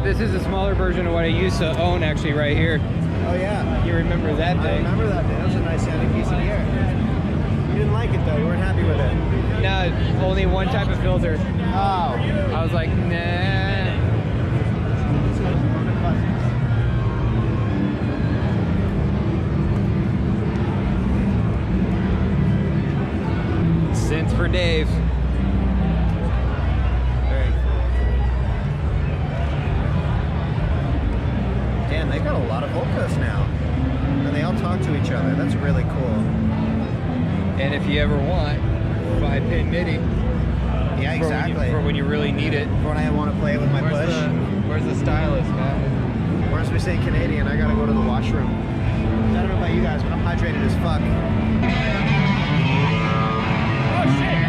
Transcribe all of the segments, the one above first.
This is a smaller version of what I used to own actually right here. Oh yeah. You remember that thing? I remember that thing. That was a nice sounding piece of gear. You didn't like it though. You weren't happy with it. No, only one type of filter. Oh. I was like, nah. Synth for Dave. Damn, they got a lot of vocals now. And they all talk to each other. That's really cool. And if you ever want 5-pin MIDI. Yeah, exactly. For when you really need it. For when I want to play it with my push. Where's the stylus, man? Or as we say in Canadian, I gotta go to the washroom. I don't know about you guys, but I'm hydrated as fuck. Oh shit!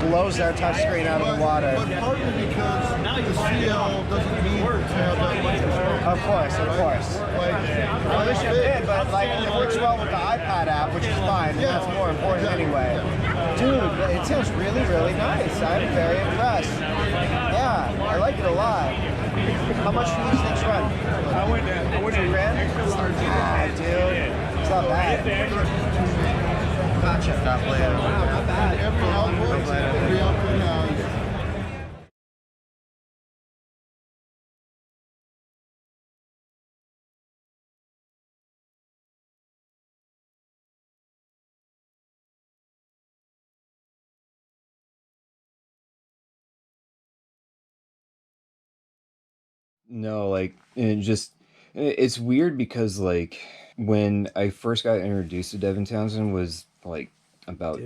Blows our touchscreen out of the water. But partly because the CL doesn't need to have that much control. Of course. I wish it did, but like it works well with the iPad app, which is fine, and that's more important anyway. Dude, it sounds really, really nice. I'm very impressed. Yeah, I like it a lot. How much do these things run? $2 grand? Ah, dude, it's not bad. Gotcha. Not bad. Wow, not bad. Every output has. No, like, it's weird because, like, when I first got introduced to Devin Townsend was, like, about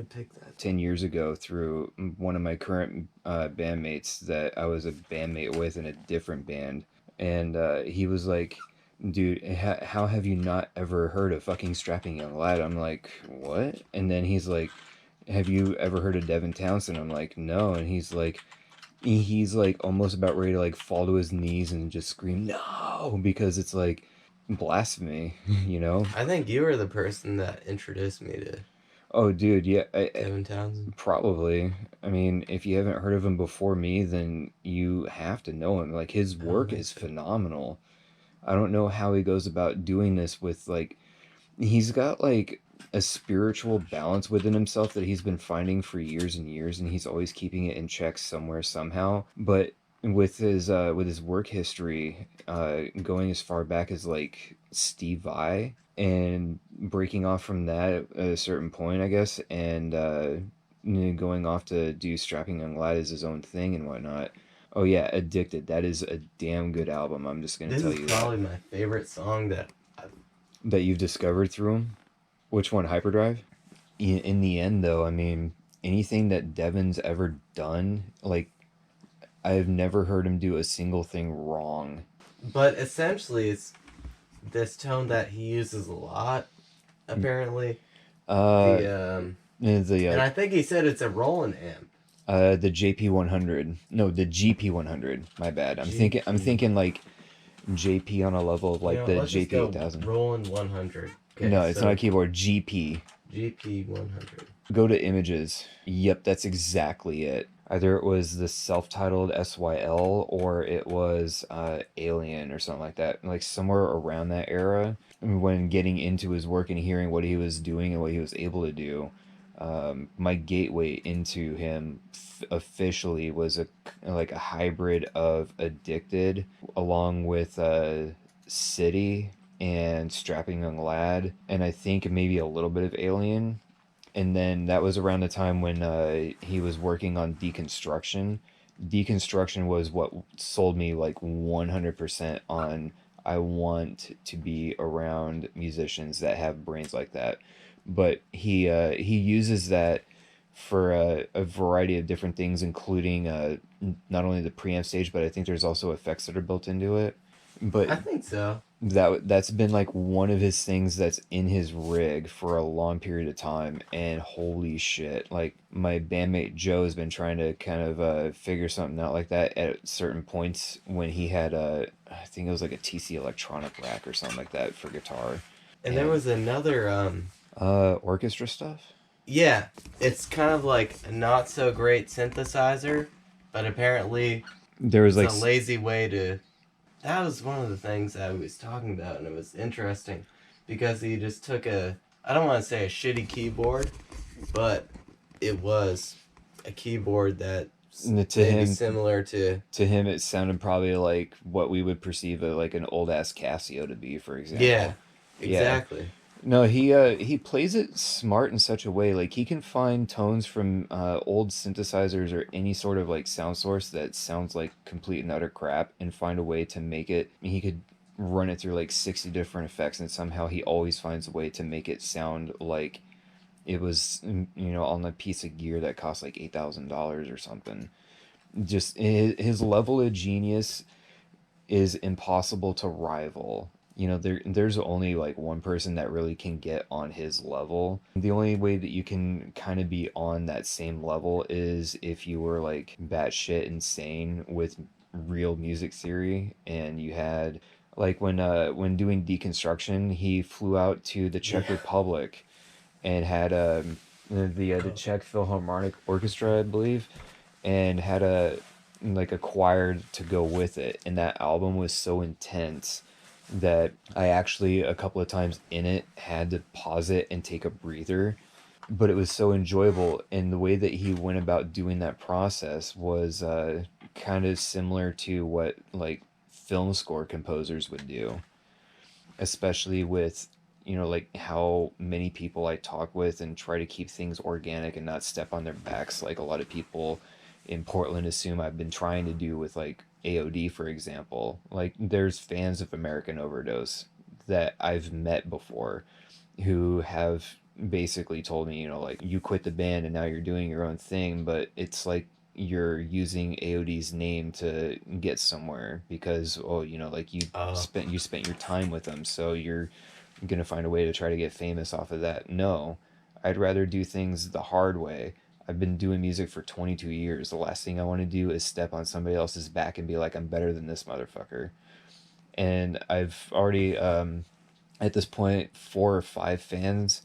10 years ago through one of my current bandmates that I was a bandmate with in a different band. And he was like, dude, how have you not ever heard of fucking Strapping Young Lad? I'm like, what? And then he's like, have you ever heard of Devin Townsend? I'm like, no. And he's like almost about ready to like fall to his knees and just scream no, because it's like blasphemy, you know? I think you were the person that introduced me to Oh dude, yeah, Devin Townsend. probably. I mean, if you haven't heard of him before me, then you have to know him. Like, his work is phenomenal. I don't know how he goes about doing this with, like, he's got like a spiritual balance within himself that he's been finding for years and years, and he's always keeping it in check somewhere somehow. But with his work history, going as far back as like Steve Vai, and breaking off from that at a certain point, I guess, and going off to do Strapping Young Lad as his own thing and whatnot. Oh yeah, Addicted. That is a damn good album. I'm just gonna tell you that. This is probably my favorite song that you've discovered through him. Which one, Hyperdrive? In the end, though, I mean, anything that Devin's ever done, like, I've never heard him do a single thing wrong. But essentially, it's this tone that he uses a lot, apparently. The And I think he said it's a Roland amp. the JP100. No, the GP100. My bad. I'm GP. thinking like JP on a level of like the let's just go JP8000. Roland 100. Okay, No, it's not a keyboard. GP. GP 100. Go to images. Yep, that's exactly it. Either it was the self-titled SYL or it was Alien or something like that. Like somewhere around that era, when getting into his work and hearing what he was doing and what he was able to do, my gateway into him officially was a hybrid of Addicted along with City and Strapping Young Lad, and I think maybe a little bit of Alien. And then that was around the time when he was working on Deconstruction. Deconstruction was what sold me like 100% on I want to be around musicians that have brains like that. But he uses that for a variety of different things, including not only the preamp stage, but I think there's also effects that are built into it. But I think so. that's been like one of his things that's in his rig for a long period of time, and holy shit, like my bandmate Joe has been trying to kind of figure something out like that at certain points when he had I think it was like a TC electronic rack or something like that for guitar. And there was another Orchestra stuff. Yeah, it's kind of like a not so great synthesizer, but apparently There was it's like a lazy way to. That was one of the things that I was talking about, and it was interesting because he just took I don't want to say a shitty keyboard, but it was a keyboard that to him similar to him it sounded probably like what we would perceive like an old ass Casio to be, for example. Yeah, exactly. No, he plays it smart in such a way. Like he can find tones from old synthesizers or any sort of like sound source that sounds like complete and utter crap, and find a way to make it. He could run it through like 60 different effects, and somehow he always finds a way to make it sound like it was on a piece of gear that cost like $8,000 or something. Just his level of genius is impossible to rival. There's only like one person that really can get on his level. The only way that you can kind of be on that same level is if you were like batshit insane with real music theory, and you had like when doing Deconstruction, he flew out to the Czech Republic and had the Czech Philharmonic Orchestra, I believe, and had a choir to go with it, and that album was so intense that I actually a couple of times in it had to pause it and take a breather. But it was so enjoyable, and the way that he went about doing that process was kind of similar to what like film score composers would do, especially with like how many people I talk with and try to keep things organic and not step on their backs like a lot of people in Portland assume I've been trying to do with like AOD, for example. Like there's fans of American Overdose that I've met before who have basically told me, like you quit the band and now you're doing your own thing, but it's like you're using AOD's name to get somewhere because like you spent your time with them, so you're gonna find a way to try to get famous off of that. No, I'd rather do things the hard way. I've been doing music for 22 years. The last thing I want to do is step on somebody else's back and be like, I'm better than this motherfucker. And I've already, at this point, 4 or 5 fans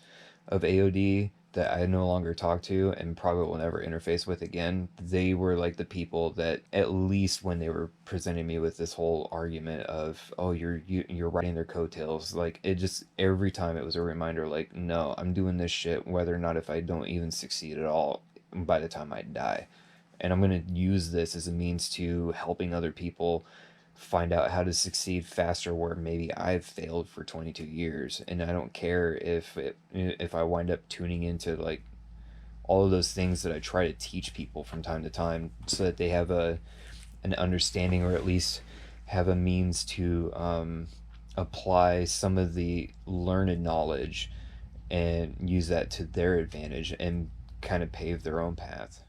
of AOD that I no longer talk to and probably will never interface with again. They were like the people that, at least when they were presenting me with this whole argument of, oh, you're riding their coattails, like it just, every time it was a reminder, like, no, I'm doing this shit whether or not if I don't even succeed at all by the time I die. And I'm going to use this as a means to helping other people find out how to succeed faster where maybe I've failed for 22 years. And I don't care if I wind up tuning into like all of those things that I try to teach people from time to time so that they have an understanding, or at least have a means to apply some of the learned knowledge and use that to their advantage and kind of pave their own path.